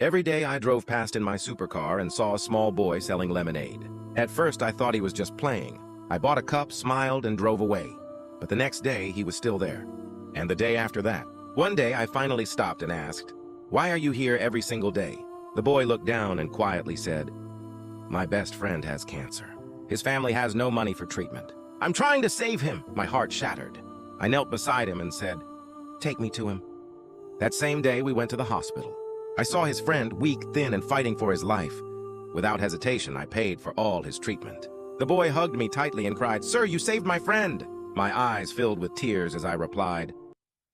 Every day I drove past in my supercar and saw a small boy selling lemonade. At first I thought he was just playing. I bought a cup, smiled, and drove away. But the next day he was still there. And the day after that. One day I finally stopped and asked, "Why are you here every single day?" The boy looked down and quietly said, "My best friend has cancer. His family has no money for treatment. I'm trying to save him." My heart shattered. I knelt beside him and said, "Take me to him." That same day we went to the hospital. I saw his friend, weak, thin, and fighting for his life. Without hesitation, I paid for all his treatment. The boy hugged me tightly and cried, "Sir, you saved my friend!" My eyes filled with tears as I replied,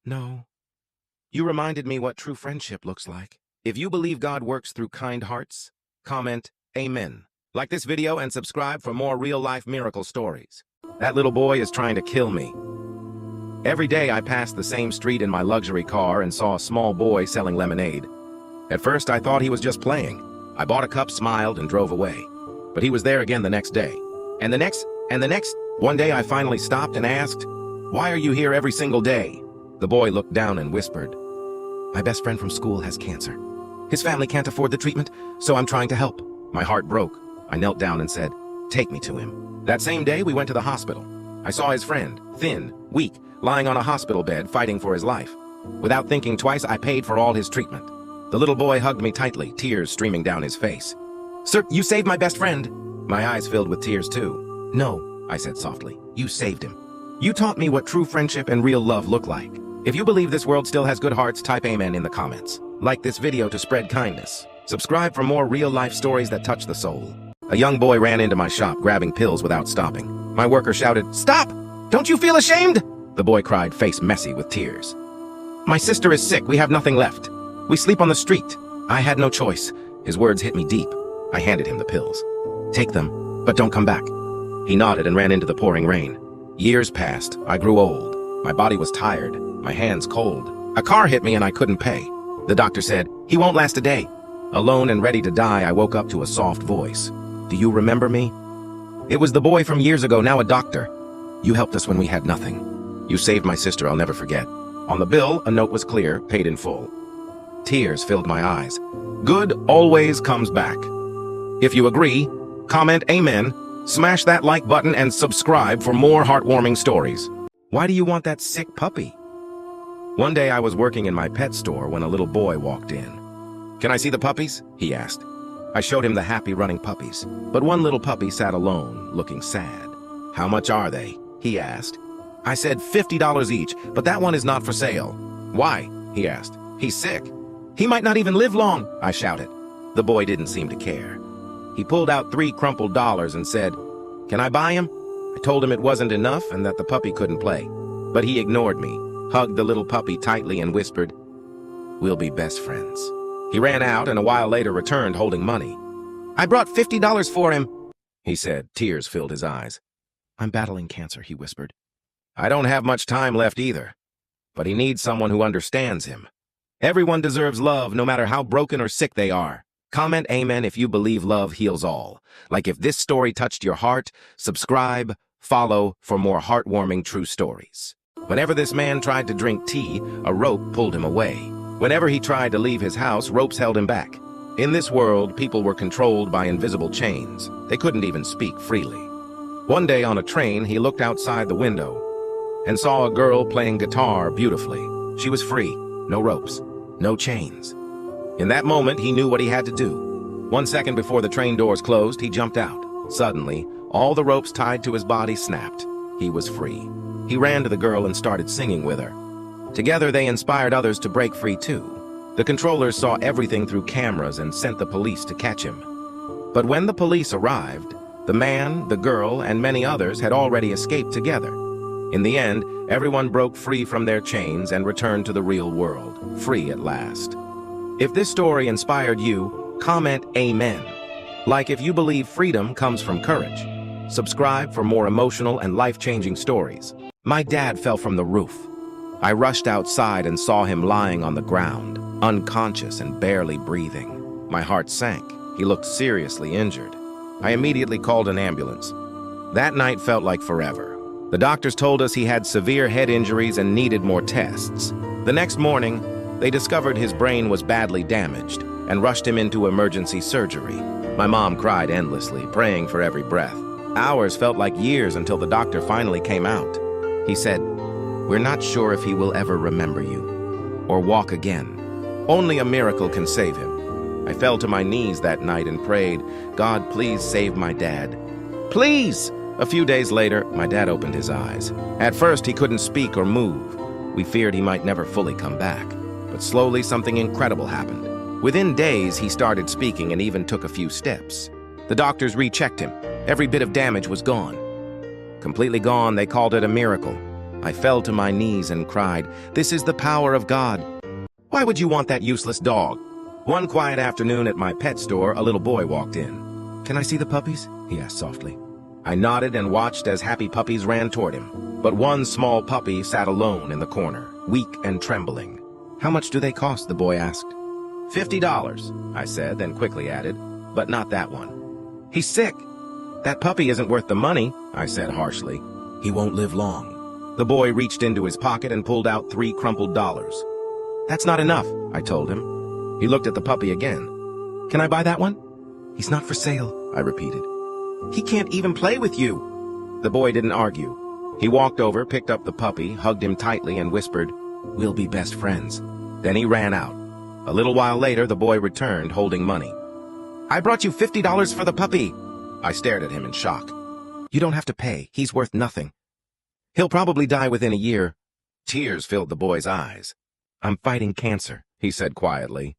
"No. You reminded me what true friendship looks like." If you believe God works through kind hearts, comment, "Amen." Like this video and subscribe for more real-life miracle stories. That little boy is trying to kill me. Every day I passed the same street in my luxury car and saw a small boy selling lemonade. At first I thought he was just playing. I bought a cup, smiled, and drove away. But he was there again the next day. And the next. One day I finally stopped and asked, "Why are you here every single day?" The boy looked down and whispered, "My best friend from school has cancer. His family can't afford the treatment, so I'm trying to help." My heart broke. I knelt down and said, "Take me to him." That same day we went to the hospital. I saw his friend, thin, weak, lying on a hospital bed fighting for his life. Without thinking twice, I paid for all his treatment. The little boy hugged me tightly, tears streaming down his face. "Sir, you saved my best friend." My eyes filled with tears too. "No," I said softly, "you saved him. You taught me what true friendship and real love look like." If you believe this world still has good hearts, type amen in the comments. Like this video to spread kindness. Subscribe for more real-life stories that touch the soul. A young boy ran into my shop grabbing pills without stopping. My worker shouted, "Stop! Don't you feel ashamed?" The boy cried, face messy with tears. "My sister is sick. We have nothing left. We sleep on the street." I had no choice. His words hit me deep. I handed him the pills. "Take them, but don't come back." He nodded and ran into the pouring rain. Years passed. I grew old. My body was tired, my hands cold. A car hit me and I couldn't pay. The doctor said, "He won't last a day." Alone and ready to die, I woke up to a soft voice. "Do you remember me?" It was the boy from years ago, now a doctor. "You helped us when we had nothing. You saved my sister, I'll never forget." On the bill, a note was clear, paid in full. Tears filled my eyes. Good always comes back. If you agree, comment amen, smash that like button, and subscribe for more heartwarming stories. Why do you want that sick puppy? One day I was working in my pet store when a little boy walked in. "Can I see the puppies?" he asked. I showed him the happy running puppies, but one little puppy sat alone, looking sad. "How much are they?" he asked. I said $50 each, but that one is not for sale. "Why?" he asked. "He's sick." "He might not even live long," I shouted. The boy didn't seem to care. He pulled out 3 crumpled dollars and said, "Can I buy him?" I told him it wasn't enough and that the puppy couldn't play. But he ignored me, hugged the little puppy tightly and whispered, "We'll be best friends." He ran out and a while later returned holding money. "I brought $50 for him," he said. Tears filled his eyes. "I'm battling cancer," he whispered. "I don't have much time left either. But he needs someone who understands him. Everyone deserves love, no matter how broken or sick they are. Comment amen if you believe love heals all. Like if this story touched your heart, subscribe, follow for more heartwarming true stories. Whenever this man tried to drink tea, a rope pulled him away. Whenever he tried to leave his house, ropes held him back. In this world, people were controlled by invisible chains. They couldn't even speak freely. One day on a train, he looked outside the window and saw a girl playing guitar beautifully. She was free, no ropes, no chains. In that moment, he knew what he had to do. 1 second before the train doors closed, he jumped out. Suddenly, all the ropes tied to his body snapped. He was free. He ran to the girl and started singing with her. Together, they inspired others to break free too. The controllers saw everything through cameras and sent the police to catch him. But when the police arrived, the man, the girl, and many others had already escaped together. In the end, everyone broke free from their chains and returned to the real world, free at last. If this story inspired you, comment amen. Like if you believe freedom comes from courage. Subscribe for more emotional and life-changing stories. My dad fell from the roof. I rushed outside and saw him lying on the ground, unconscious and barely breathing. My heart sank. He looked seriously injured. I immediately called an ambulance. That night felt like forever. The doctors told us he had severe head injuries and needed more tests. The next morning, they discovered his brain was badly damaged. and rushed him into emergency surgery. My mom cried endlessly, praying for every breath. Hours felt like years until the doctor finally came out. He said, "We're not sure if he will ever remember you or walk again. Only a miracle can save him." I fell to my knees that night and prayed, "God, please save my dad. Please!" A few days later, my dad opened his eyes. At first, he couldn't speak or move. We feared he might never fully come back. But slowly, something incredible happened. Within days, he started speaking and even took a few steps. The doctors rechecked him. Every bit of damage was gone. Completely gone, they called it a miracle. I fell to my knees and cried, "This is the power of God. Why would you want that useless dog?" One quiet afternoon at my pet store, a little boy walked in. "Can I see the puppies?" he asked softly. I nodded and watched as happy puppies ran toward him. But one small puppy sat alone in the corner, weak and trembling. "How much do they cost?" the boy asked. $50, I said, then quickly added, "But not that one. He's sick." "That puppy isn't worth the money," I said harshly. "He won't live long." The boy reached into his pocket and pulled out 3 crumpled dollars. "That's not enough," I told him. He looked at the puppy again. "Can I buy that one?" "He's not for sale," I repeated. "He can't even play with you." The boy didn't argue. He walked over, picked up the puppy, hugged him tightly, and whispered, "We'll be best friends." Then he ran out. A little while later, the boy returned, holding money. "I brought you $50 for the puppy." I stared at him in shock. "You don't have to pay. He's worth nothing. He'll probably die within a year." Tears filled the boy's eyes. "I'm fighting cancer," he said quietly.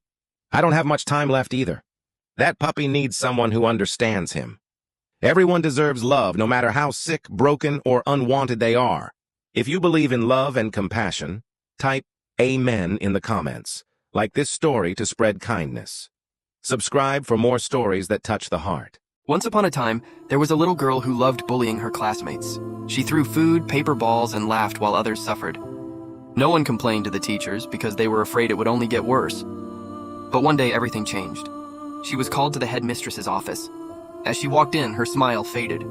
"I don't have much time left either. That puppy needs someone who understands him. Everyone deserves love, no matter how sick, broken, or unwanted they are. If you believe in love and compassion, type Amen in the comments. Like this story to spread kindness. Subscribe for more stories that touch the heart. Once upon a time, there was a little girl who loved bullying her classmates. She threw food, paper balls, and laughed while others suffered. No one complained to the teachers because they were afraid it would only get worse. But one day, everything changed. She was called to the headmistress's office. As she walked in, her smile faded.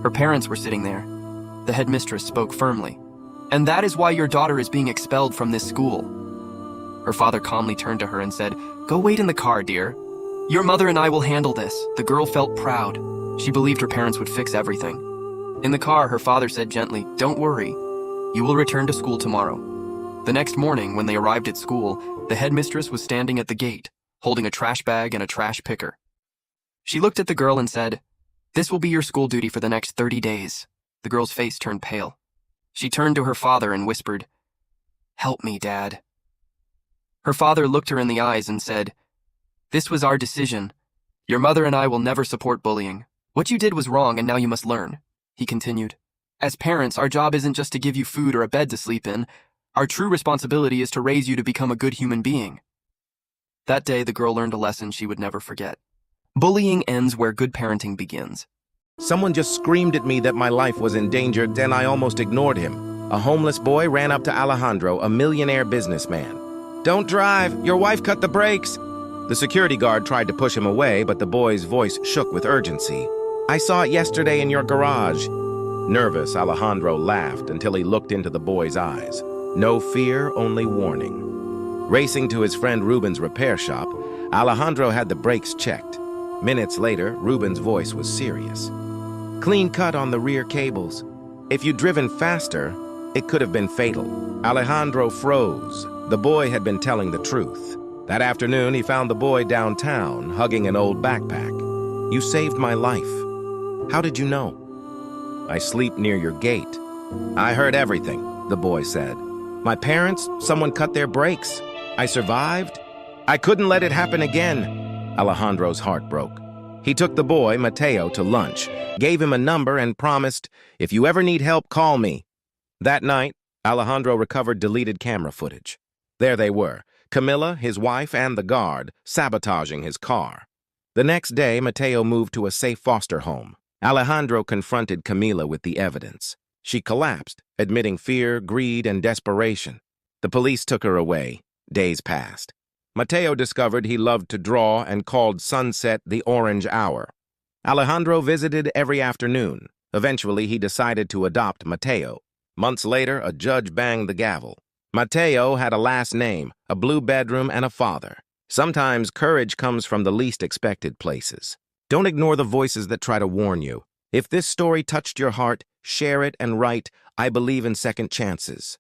Her parents were sitting there. The headmistress spoke firmly. "And that is why your daughter is being expelled from this school." Her father calmly turned to her and said, "Go wait in the car, dear. Your mother and I will handle this." The girl felt proud. She believed her parents would fix everything. In the car, her father said gently, "Don't worry. You will return to school tomorrow." The next morning, when they arrived at school, the headmistress was standing at the gate, holding a trash bag and a trash picker. She looked at the girl and said, "This will be your school duty for the next 30 days. The girl's face turned pale. She turned to her father and whispered, "Help me, Dad." Her father looked her in the eyes and said, "This was our decision. Your mother and I will never support bullying. What you did was wrong and now you must learn." He continued, "As parents, our job isn't just to give you food or a bed to sleep in. Our true responsibility is to raise you to become a good human being." That day, the girl learned a lesson she would never forget. Bullying ends where good parenting begins. Someone just screamed at me that my life was endangered, then I almost ignored him. A homeless boy ran up to Alejandro, a millionaire businessman. "Don't drive, your wife cut the brakes." The security guard tried to push him away, but the boy's voice shook with urgency. "I saw it yesterday in your garage." Nervous, Alejandro laughed until he looked into the boy's eyes. No fear, only warning. Racing to his friend Ruben's repair shop, Alejandro had the brakes checked. Minutes later, Ruben's voice was serious. "Clean cut on the rear cables. If you'd driven faster, it could have been fatal." Alejandro froze. The boy had been telling the truth. That afternoon, he found the boy downtown, hugging an old backpack. "You saved my life. How did you know?" "I sleep near your gate." "I heard everything," the boy said. "My parents, someone cut their brakes. I survived. I couldn't let it happen again." Alejandro's heart broke. He took the boy, Mateo, to lunch, gave him a number, and promised, "If you ever need help, call me." That night, Alejandro recovered deleted camera footage. There they were, Camilla, his wife, and the guard, sabotaging his car. The next day, Mateo moved to a safe foster home. Alejandro confronted Camila with the evidence. She collapsed, admitting fear, greed, and desperation. The police took her away. Days passed. Mateo discovered he loved to draw and called sunset the orange hour. Alejandro visited every afternoon. Eventually, he decided to adopt Mateo. Months later, a judge banged the gavel. Mateo had a last name, a blue bedroom, and a father. Sometimes courage comes from the least expected places. Don't ignore the voices that try to warn you. If this story touched your heart, share it and write, "I believe in second chances."